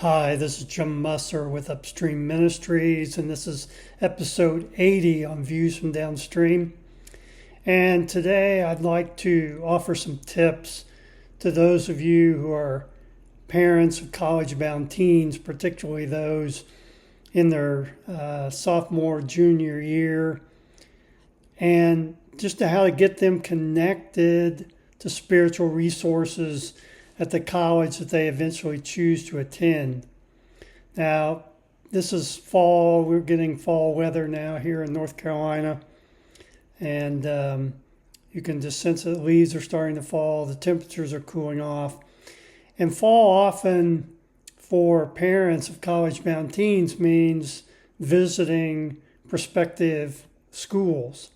Hi, this is Jim Musser with Upstream Ministries, and this is episode 80 on Views from Downstream. And today I'd like to offer some tips to those of you who are parents of college-bound teens, particularly those in their sophomore, junior year, and just to how to get them connected to spiritual resources at the college that they eventually choose to attend. Now, this is fall. We're getting fall weather now here in North Carolina. And you can just sense that leaves are starting to fall. The temperatures are cooling off. And fall often for parents of college-bound teens means visiting prospective schools.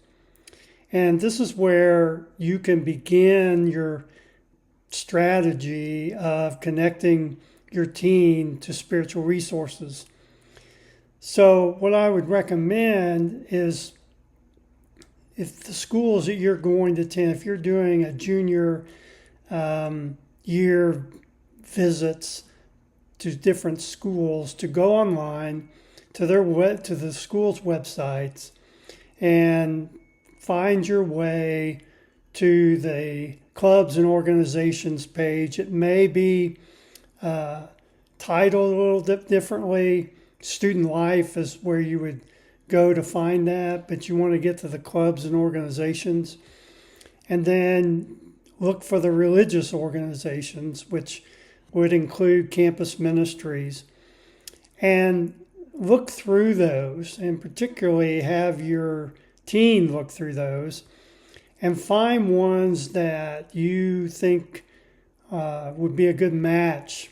And this is where you can begin your strategy of connecting your teen to spiritual resources. So what I would recommend is, if the schools that you're going to attend, if you're doing a junior year visits to different schools, to go online to to the school's websites and find your way to the clubs and organizations page. It may be titled a little differently. Student life is where you would go to find that, but you want to get to the clubs and organizations. And then look for the religious organizations, which would include campus ministries. And look through those, and particularly have your teen look through those, and find ones that you think would be a good match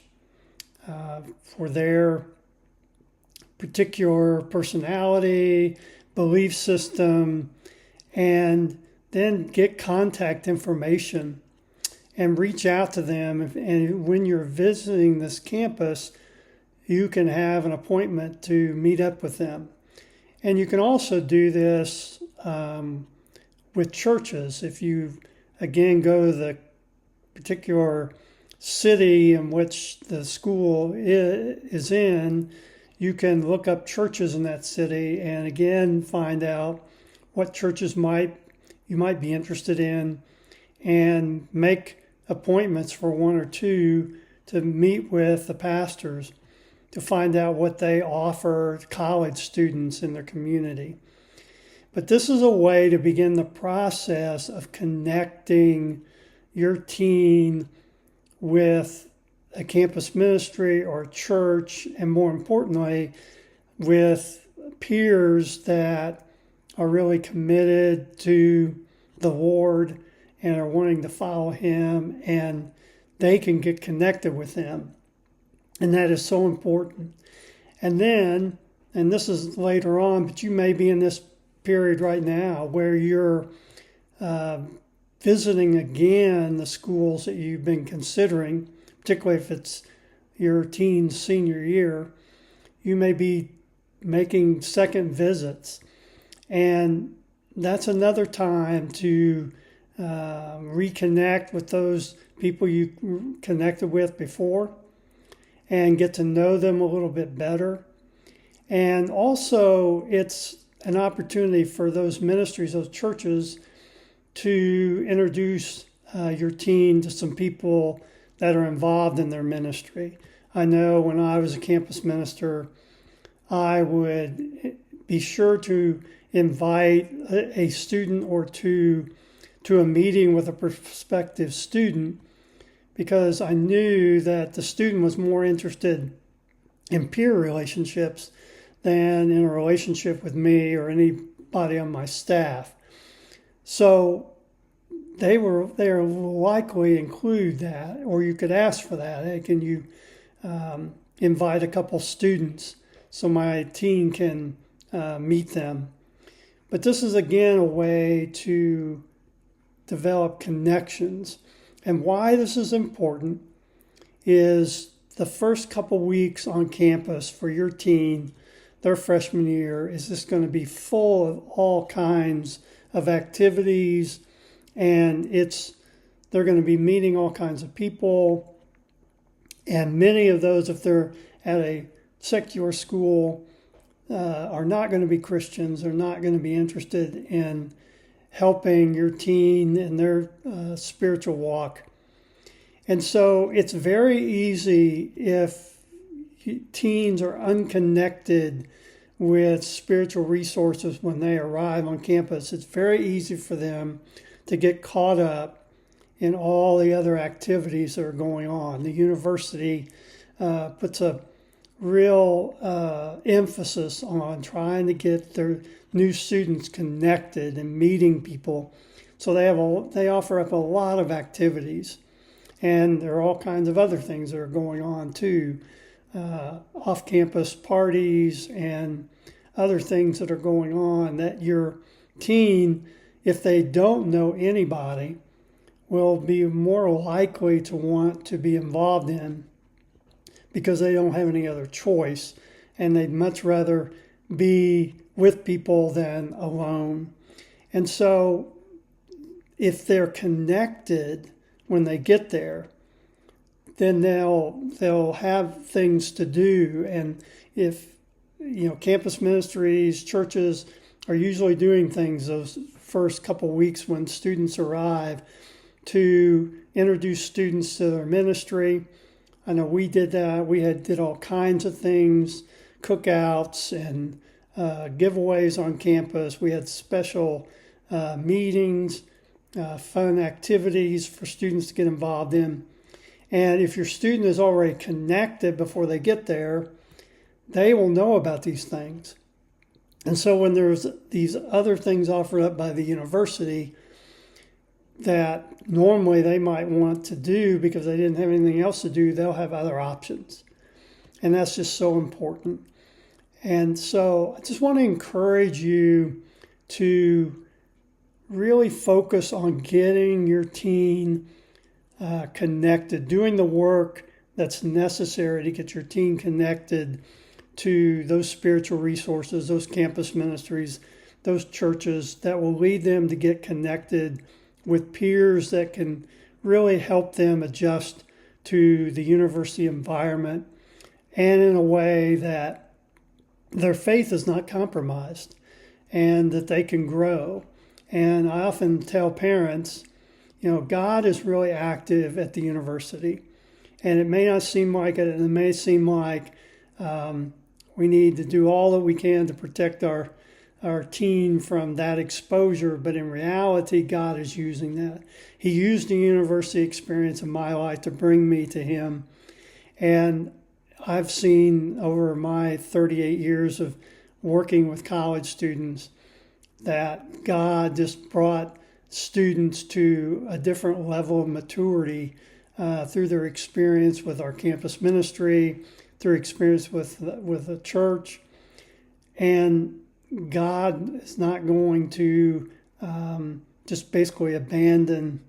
for their particular personality, belief system, and then get contact information and reach out to them. And when you're visiting this campus, you can have an appointment to meet up with them. And you can also do this with churches. If you, again, go to the particular city in which the school is in, you can look up churches in that city and again find out what churches you might be interested in, and make appointments for one or two to meet with the pastors to find out what they offer college students in their community. But this is a way to begin the process of connecting your teen with a campus ministry or a church, and more importantly, with peers that are really committed to the Lord and are wanting to follow Him, and they can get connected with Him. And that is so important. And then, and this is later on, but you may be in this period right now where you're visiting again the schools that you've been considering, particularly if it's your teen's senior year. You may be making second visits, and that's another time to reconnect with those people you connected with before and get to know them a little bit better. And also, it's an opportunity for those ministries, those churches, to introduce your teen to some people that are involved in their ministry. I know when I was a campus minister, I would be sure to invite a student or two to a meeting with a prospective student, because I knew that the student was more interested in peer relationships than in a relationship with me or anybody on my staff. So they are likely include that, or you could ask for that. Hey, can you invite a couple students so my teen can meet them? But this is again a way to develop connections. And why this is important is the first couple weeks on campus for your teen, their freshman year, is just going to be full of all kinds of activities, and they're going to be meeting all kinds of people, and many of those, if they're at a secular school are not going to be Christians, are not going to be interested in helping your teen in their spiritual walk. And so it's very easy if teens are unconnected with spiritual resources when they arrive on campus. It's very easy for them to get caught up in all the other activities that are going on. The university puts a real emphasis on trying to get their new students connected and meeting people. So they offer up a lot of activities. And there are all kinds of other things that are going on too. Off-campus parties and other things that are going on that your teen, if they don't know anybody, will be more likely to want to be involved in because they don't have any other choice, and they'd much rather be with people than alone. And so if they're connected when they get there, then they'll have things to do. And if campus ministries, churches are usually doing things those first couple weeks when students arrive to introduce students to their ministry. I know we did that. We did all kinds of things, cookouts and giveaways on campus. We had special meetings, fun activities for students to get involved in. And if your student is already connected before they get there, they will know about these things. And so when there's these other things offered up by the university that normally they might want to do because they didn't have anything else to do, they'll have other options. And that's just so important. And so I just want to encourage you to really focus on getting your teen connected, doing the work that's necessary to get your teen connected to those spiritual resources, those campus ministries, those churches that will lead them to get connected with peers that can really help them adjust to the university environment and in a way that their faith is not compromised and that they can grow. And I often tell parents, God is really active at the university. And it may not seem like it, and it may seem like we need to do all that we can to protect our teen from that exposure. But in reality, God is using that. He used the university experience in my life to bring me to Him. And I've seen over my 38 years of working with college students that God just brought students to a different level of maturity through their experience with our campus ministry, through experience with the church. And God is not going to just basically abandon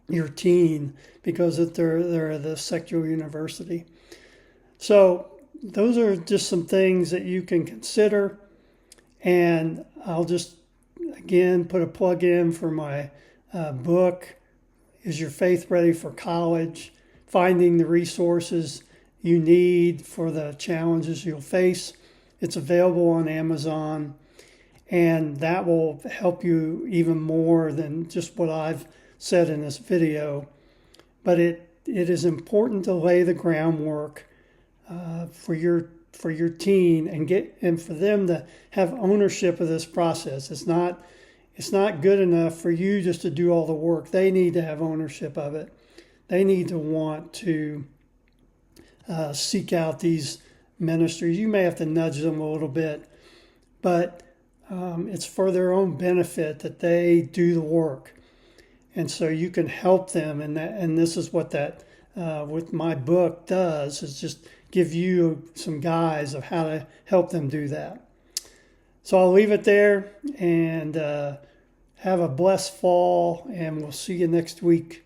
your teen because they're at the secular university. So those are just some things that you can consider. And I'll just, again, put a plug in for my book, Is Your Faith Ready for College? Finding the resources you need for the challenges you'll face. It's available on Amazon, and that will help you even more than just what I've said in this video. But it is important to lay the groundwork for your teen and for them to have ownership of this process. It's not good enough for you just to do all the work. They need to have ownership of it. They need to want to seek out these ministries. You may have to nudge them a little bit, but it's for their own benefit that they do the work. And so you can help them, and this is what that with my book does, is just give you some guides of how to help them do that. So I'll leave it there, and have a blessed fall, and we'll see you next week.